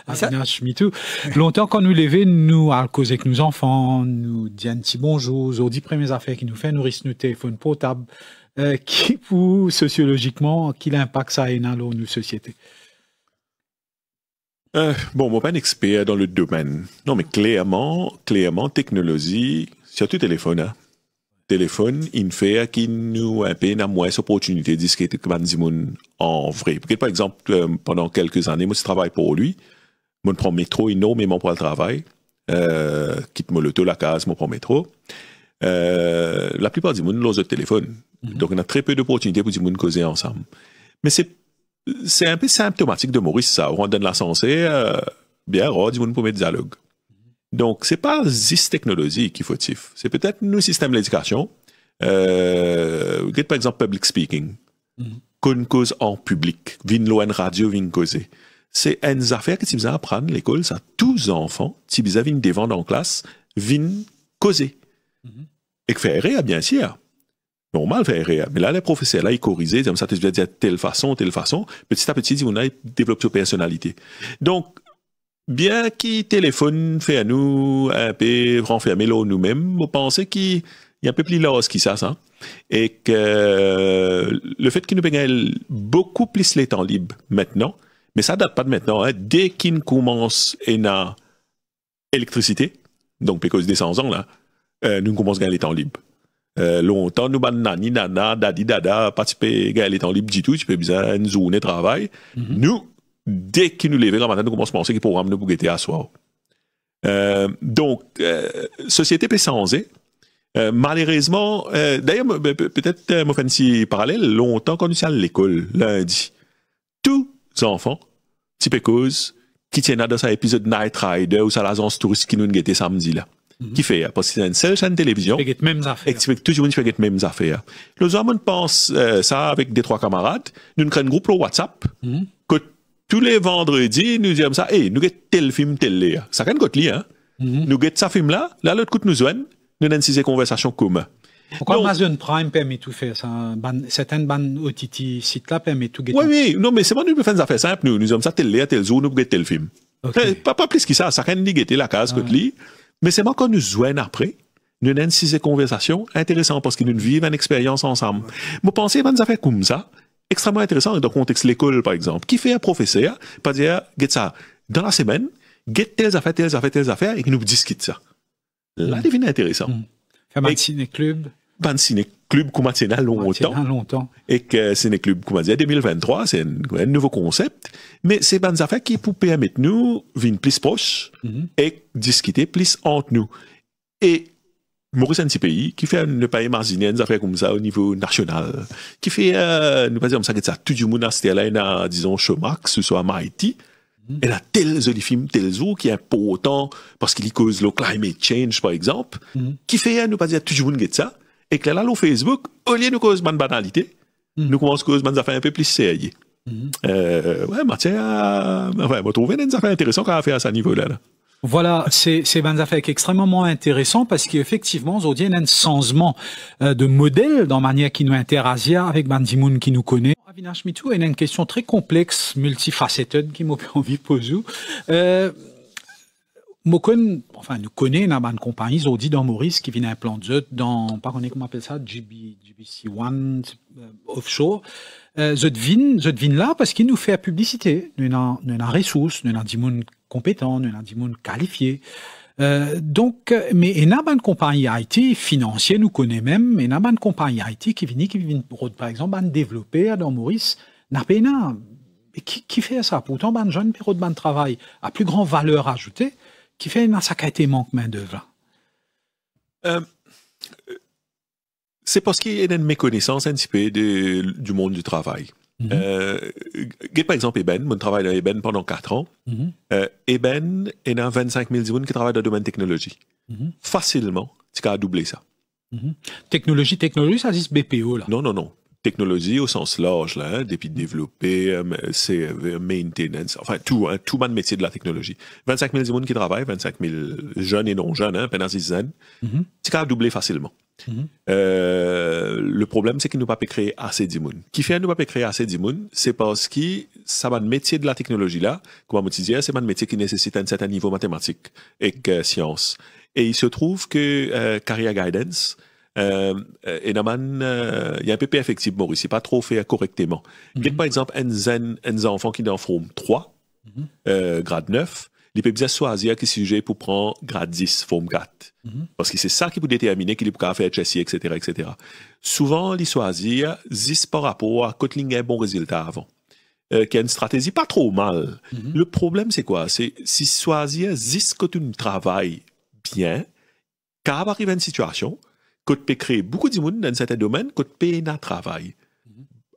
Avinash Mitu. Longtemps quand nous levons, nous allons causer avec nos enfants, nous disons un petit bonjour, aux 10 premières affaires qui nous fait nourrir nos téléphones portables, qui pour sociologiquement, quel impact ça a dans nos sociétés. Bon, moi, pas un expert dans le domaine. Non, mais clairement, technologie, surtout téléphone, hein. Téléphone, il fait qui nous a un peu moins d'opportunités de discuter avec en vrai. Par exemple, pendant quelques années, moi, je travaille pour lui. Moi, je prends le métro énormément pour le travail. Quitte moi l'auto, la case, moi, je prends le métro. La plupart du monde, l'ont téléphone. Donc, on a très peu d'opportunités pour du monde causer ensemble. Mais c'est un peu symptomatique de Maurice, ça. On donne l'ascenseur, bien rare, du monde pour mettre dialogue. Donc, c'est pas juste technologie qu'il faut dire. C'est peut-être nos systèmes d'éducation. Par exemple, public speaking. Qu'on cause en public. Vin loin radio, vin causer. C'est une affaire que tu besoin apprendre l'école, ça. Tous les enfants, tu besoin vin devant en classe, vin causer. Et que faire rire, bien sûr. Normal faire rire. Mais là, les professeurs, là, ils corrigeaient, comme ça, tu vas dire telle façon. Petit à petit, on a développé sa personnalité. Donc, bien qu'il téléphone fait à nous un peu renfermer là nous-mêmes, on pensait qu'il y a un peu plus large qui ça. Et que le fait qu'il nous gagne beaucoup plus les temps libres maintenant, mais ça date pas de maintenant, hein, dès qu'il commence à électricité, donc, parce des 100 ans, là, nous commençons à gagner les temps libres. Longtemps, nous, nani, nana, dadi, dada, pas tu peux gagner les temps libres du tout, tu peux besoin une journée de travail. Nous, dès qu'il nous lève le matin, nous commençons à penser qu'il programme nous pour guetter à soir. Donc, société peut changer. Malheureusement, d'ailleurs, peut-être, moi, fais un petit parallèle, longtemps, quand nous sommes à l'école, lundi, tous les enfants type cause, qui tient dans sa épisode Night Rider ou sa l'agence touriste qui nous guettait samedi là. Qui fait, parce que c'est une seule chaîne de télévision. Et qui fait les mêmes affaires. Et qui fait toujours les mêmes affaires. Le jour, on pense ça avec des trois camarades. Nous créons un groupe sur WhatsApp. Que tous les vendredis, nous disons ça, hey, nous avons tel film, tel là. Ça quand même hein. Nous avons ce film là, l'autre coup nous joignent, nous avons ces conversations communes. Pourquoi Amazon Prime permet tout faire ça? Certaines bandes OTT sites là permettent tout guetter. Oui, non, mais c'est pas nous qui faisons des affaires simples. Nous disons ça, tel là, tel jour, nous avons tel film. Okay. Pas plus que ça quand même guetter la case que li. Mais c'est moi quand nous joignons après, nous avons ces conversations intéressantes parce que nous vivons une expérience ensemble. Moi, pensez à des affaires comme ça, extrêmement intéressant dans le contexte de l'école, par exemple, qui fait un professeur, pas dire, get ça, dans la semaine, get telles affaires, et qui nous discute ça. Là, devient intéressant. Faire un ciné-club. Un ciné-club, comme on a longtemps. Et que ciné-club, comme on dit, 2023, c'est un nouveau concept, mais c'est des affaires qui pour permettre nous, venir plus proche, et discuter plus entre nous. Et, Maurice, un petit pays qui fait ne pas imaginer des affaires comme ça au niveau national, qui fait, ne pas dire comme ça, tout le monde a là, disons, Showmax, ou soit Mighty, et là, tel joli film, tel jour, qui est important, parce qu'il cause le climate change, par exemple, qui fait, ne pas dire, tout le monde a ça, et que là, au Facebook, au lieu de cause de banalité, nous commençons à cause des affaires un peu plus sérieuses. Ouais, Mathieu, on trouve des affaires intéressantes à faire à ce niveau-là. Là. Voilà, c'est des affaires extrêmement intéressantes parce qu'effectivement, aujourd'hui, il y a un changement de modèle dans la manière qui nous interagit avec Bandimoun qui nous connaît. Avinash Mitou, il y a une question très complexe, multifacetteuse qui m'a envie de poser. Nous connaissons dans une compagnie aujourd'hui dans Maurice qui vient implanter dans, pas comment on appelle ça, GBC One offshore. Je devine là parce qu'il nous fait la publicité. Nous avons des ressources, nous avons des gens compétents, nous avons des gens qualifiés. Donc, mais il y a une compagnie IT financière, nous connaissons même, mais il y a une compagnie IT qui vient, par exemple, un développeur dans Maurice, n'a pas qui fait ça. Pourtant, un jeune période de travail à plus grande valeur ajoutée, qui fait une qualité manque main d'œuvre. C'est parce qu'il y a une méconnaissance un petit peu du monde du travail. Par exemple, Eben, mon travail dans Eben pendant 4 ans. Eben, il y a 25 000 personnes qui travaillent dans le domaine technologie. Facilement, tu as doublé ça. Technologie, ça dit BPO là. Non. Technologie au sens large, là, depuis développer, c'est maintenance, enfin tout le métier de la technologie. 25 000 personnes qui travaillent, 25 000 jeunes et non jeunes, pendant 6 ans, tu as doublé facilement. Le problème, c'est qu'il nous pas créer assez de monde. Qui fait nous pas créer assez de monde, c'est parce que ça va le métier de la technologie là, comme on disait, c'est un métier qui nécessite un certain niveau mathématique et science. Et il se trouve que Career Guidance, il y a un peu perfectible, Maurice, c'est pas trop fait correctement. Par exemple, un enfant qui est en forme 3, grade 9, il peut bien choisir qui sujet pour prendre grade 10, forme 4. Parce que c'est ça qui peut déterminer qu'il peut faire HSI, etc. Souvent, il choisit 10 par rapport à Kotlin a un bon résultat avant. Qui a une stratégie pas trop mal. Le problème, c'est quoi? C'est si choisir 10 que tu travailles bien, quand arrive une situation, que tu peux créer beaucoup de monde dans certains domaines, que tu peux un travail.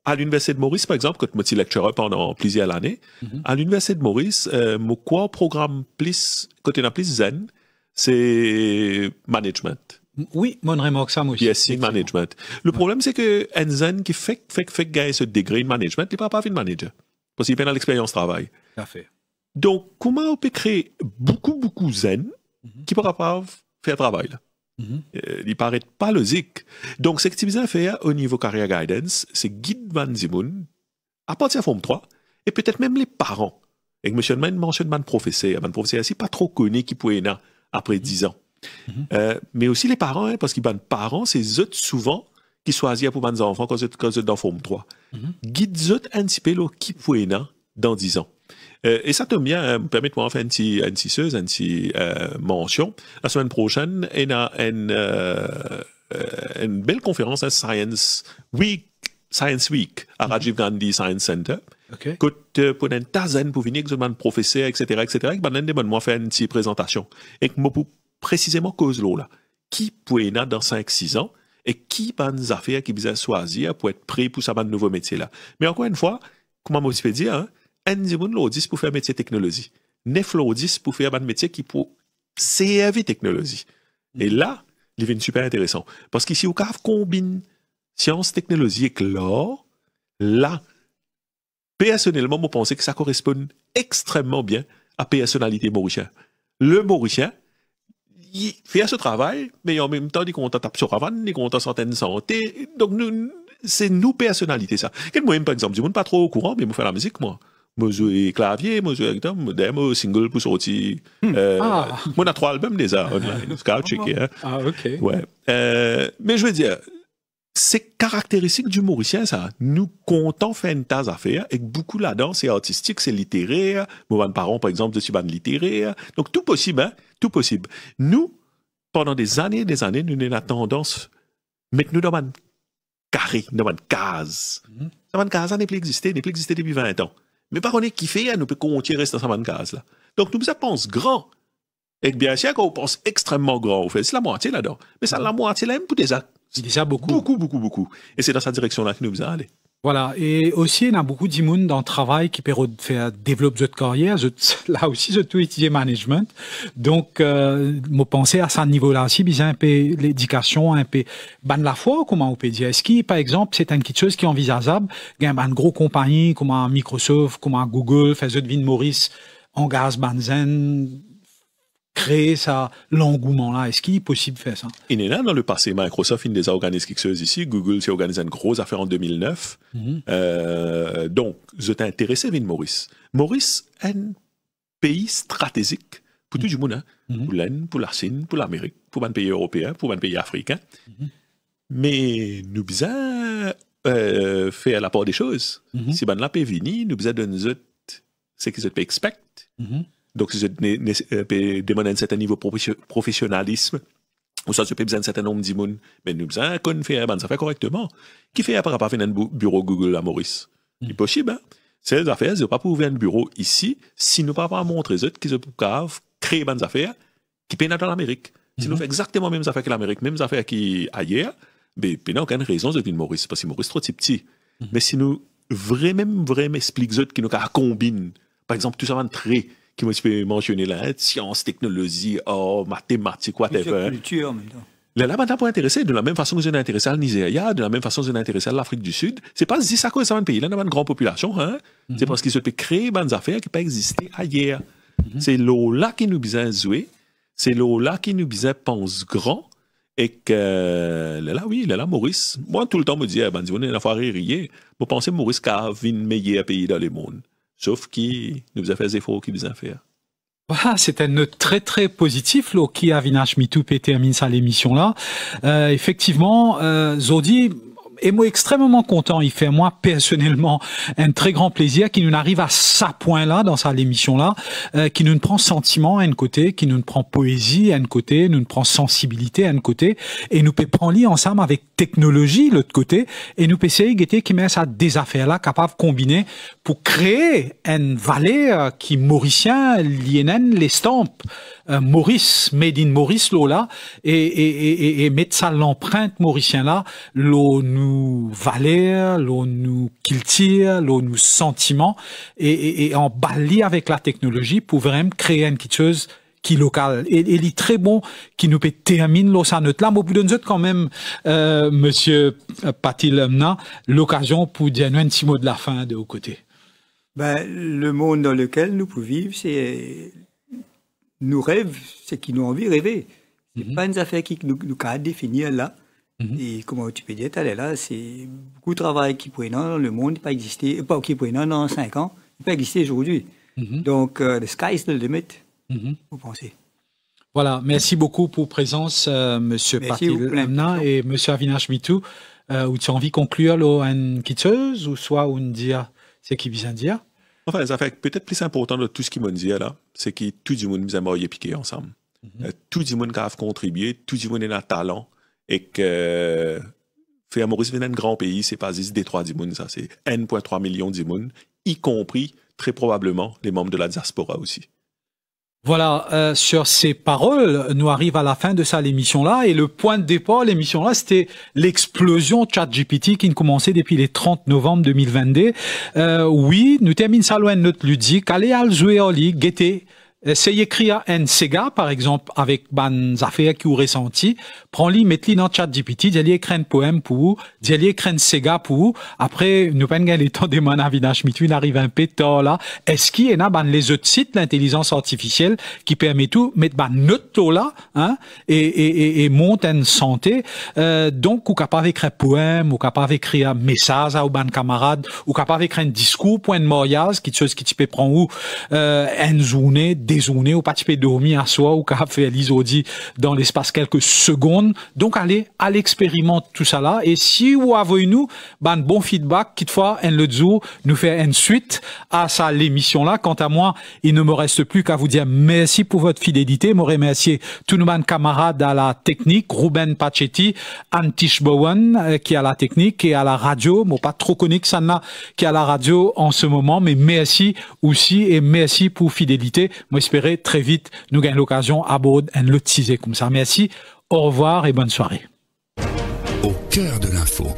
À l'Université de Maurice, par exemple, quand je suis lecturer pendant plusieurs années, à l'Université de Maurice, mon programme plus, quand on a plus zen, c'est management. Oui, mon remarque ça, moi aussi. Yes, management. Le problème, c'est que un zen qui fait gagner ce degré de management, il ne peut pas faire de manager. Parce qu'il a l'expérience travail. Tout à fait. Donc, comment on peut créer beaucoup zen qui ne pourra pas faire travail là? Il paraît pas logique. Donc, ce que tu besoin faire au niveau Career Guidance, c'est guide Van Zimoun à partir de Forme 3 et peut-être même les parents. Et monsieur mentionne un professeur aussi pas trop connu qui pouvait être après 10 ans. Mais aussi les parents, hein, parce que les parents, c'est eux souvent qui choisissent pour les enfants quand ils sont dans Forme 3. Guide eux un petit peu qui pouvait être dans 10 ans. Et ça tombe bien, permettez-moi de faire une petite mention. La semaine prochaine, il y a une belle conférence à Science Week à Rajiv Gandhi Science Center. Okay. Pour une tazaine pour venir avec un professeur, etc., qui va nous faire une petite présentation. Et que moi, pour précisément cause là, qui peut être dans 5-6 ans et qui va nous faire qui besoin choisir pour être prêt pour ça, nouveau métier là. Mais encore une fois, comment moi je peux dire, hein, un dimoun l'audis pour faire métier technologie. 9 l'audis pour faire un métier qui pour servir technologie. Et là, il devient super intéressant. Parce qu'ici, au CAF combine sciences, technologie et l'or, là, personnellement, je pense que ça correspond extrêmement bien à la personnalité mauricienne. Le Mauricien, il fait ce travail, mais en même temps, il compte taper sur avant, il compte certaines santé. Donc, c'est nous, personnalité, ça. Quel moi, par exemple, je ne suis pas trop au courant, mais je fais la musique, moi. Je joue clavier, je joue guitare, je démo, single pour sortir. Moi, on a 3 albums déjà online. Scout, checker. Ah, ok. Ouais. Mais je veux dire, c'est caractéristique du Mauricien, ça. Nous comptons faire une tasse à faire, et beaucoup là-dedans, c'est artistique, c'est littéraire. Moi, mes parents, par exemple, je suis littéraire. Donc, tout possible, hein? Tout possible. Nous, pendant des années, nous avons la tendance, mettre nous dans une carré, dans une case. Dans une case, ça n'est plus existé depuis 20 ans. Mais par contre, qui fait, nous peut continuer à rester dans cette case-là. Donc, nous pensons grand. Et bien sûr, quand on pense extrêmement grand, on fait, c'est la moitié là-dedans. Mais ça, la moitié là, même pour des actes. C'est déjà beaucoup. Beaucoup. Et c'est dans cette direction-là que nous devons aller. Voilà. Et aussi, il y a beaucoup d'immunes dans le travail qui peuvent faire développer votre carrière. Là aussi, je dois étudier management. Donc, je pensais à ce niveau-là aussi, bien un peu l'éducation, un peu, la foi, comment on peut dire. Est-ce que, par exemple, c'est une petite chose qui est envisageable? Il y a une grosse compagnie, comme Microsoft, comme Google, fait de Maurice, engage Banzen, créer ça, l'engouement-là. Est-ce qu'il est possible de faire ça? Il est là dans le passé. Microsoft, il déjà organisé quelque chose ici. Google s'est organisé une grosse affaire en 2009. Donc, je t'ai intéressé, Vin Maurice. Maurice est un pays stratégique pour tout le monde. Pour l'Inde, pour la Chine, pour l'Amérique, pour un pays européen, pour un pays africain. Mais nous devons faire la part des choses. Si ben là peut venir, nous devons donner ce qu'ils peuvent expect. Donc, si je demande un certain niveau de professionnalisme, ou ça, je peux besoin d'un certain nombre d'immunes, mais nous besoin qu'on fait ça fait correctement. Qui fait par rapport à un bureau Google à Maurice? C'est possible, hein? C'est des affaires, je ne peux pas pouvoir un bureau ici si nous ne pouvons pas montrer aux autres qu'ils peuvent créer des affaires qui peuvent dans l'Amérique. Si nous faisons exactement les mêmes affaires que l'Amérique, les mêmes affaires qu'ailleurs, ben, il n'y a aucune raison de venir Maurice, parce que Maurice est trop petit. Mais si nous vraiment expliquons aux autres qui nous combinent, par exemple, tout ça va entrer, qui me peux mentionner là, sciences, technologie, mathématiques, whatever. Culture, maintenant. Là, maintenant, pour intéresser, de la même façon que je suis intéressé à Nigeria, de la même façon que je suis intéressé à l'Afrique du Sud, c'est pas si ça cause ça un pays, là, on a une grande population, hein. C'est parce qu'ils peuvent créer des affaires qui peuvent exister ailleurs. C'est là qui nous besoin jouer, c'est là qui nous besoin pense grand, et que, là, Maurice, moi, tout le temps, me dit, on est la fois rire, je pense que Maurice a une meilleure pays dans le monde. Sauf qui nous a fait des efforts qu'il nous a fait. Voilà, c'est un note très très positif là, qui a Vinash Mitou termine ça l'émission là. Effectivement, Zodi est moi extrêmement content. Il fait moi personnellement un très grand plaisir qui nous arrive à ce point-là dans sa l'émission-là, qui nous prend sentiment à un côté, qui nous prend poésie à un côté, nous prend sensibilité à un côté, et nous peut prendre lit ensemble avec technologie l'autre côté, et nous peut essayer qui met ça des affaires-là capables de combiner pour créer une vallée qui mauricien, l'INN, l'estampe. Maurice, made in Maurice, là, et mettre ça l'empreinte mauricien là, nous valeurs, nous culture, nous sentiments, et en bali avec la technologie pour vraiment créer une petite chose qui locale. Et il est très bon qui nous peut terminer ça note là. Mais au bout de nous quand même, monsieur Patil Mna, l'occasion pour dire un petit mot de la fin de vos côtés. Ben, le monde dans lequel nous pouvons vivre, c'est nous rêves, c'est qui nous envie de rêver. C'est pas une affaire qui nous a définir là. Et comment tu peux dire, là, c'est beaucoup de travail qui pourrait dans le monde pas exister, pas qui pourrait dans 5 ans, il peut exister aujourd'hui. Donc, the sky is the limit, vous pensez. Voilà, merci beaucoup pour présence, monsieur Patil Mna et monsieur Avinash Mitou. Ou tu as envie de conclure une quitteuse ou soit une dire, c'est qui vient dire? Enfin, ça fait peut-être plus important de tout ce qu'ils m'ont dit là, c'est que tout le monde nous a marié piqué ensemble. Tout le monde a contribué, tout le monde a un talent, et que faire Maurice venir un grand pays, c'est pas juste des 3 d'immunes, ça, c'est 1,3 million d'immunes, y compris très probablement les membres de la diaspora aussi. Voilà, sur ces paroles, nous arrive à la fin de ça l'émission-là, et le point de départ, l'émission-là, c'était l'explosion ChatGPT qui commençait depuis les 30 novembre 2022. Oui, nous terminons ça loin de notre ludique, allez à jouer en ligue, guetter. C'est écrire un Sega, par exemple, avec ban affaires qui ont ressenti. Prends-li, mets-li dans ChatGPT, dis-li écrire un poème pour, dis-li écrire un Sega pour. Après, nous pas les temps de mon avinage, mais tu arrive un peu tard là. Est-ce qu'il y en a ban les autres sites, l'intelligence artificielle, qui permet tout, mettre ban notre là, hein, et monte une santé. Donc, ou capable d'écrire un poème, ou capable d'écrire un message à ban camarade, ou capable d'écrire un discours, point de mariage, qui chose qui tu peux prendre ou, une journée, déjeuner ou pas tu peux dormir à soi ou qu'à faire l'isodi dans l'espace quelques secondes. Donc allez à l'expérimente tout ça là, et si vous avez nous un bon feedback, toutefois un le jour nous fait une suite à ça l'émission là. Quant à moi, il ne me reste plus qu'à vous dire merci pour votre fidélité. Je remercie tous nos camarades à la technique, Ruben Pachetti, Antish Bowen qui est à la technique et à la radio. Moi pas trop connu que ça n'a qui est à la radio en ce moment, mais merci aussi et merci pour fidélité. Moi, j'espérais très vite nous gagnons l'occasion à bord un lot teaser comme ça. Merci, au revoir et bonne soirée. Au cœur de l'info.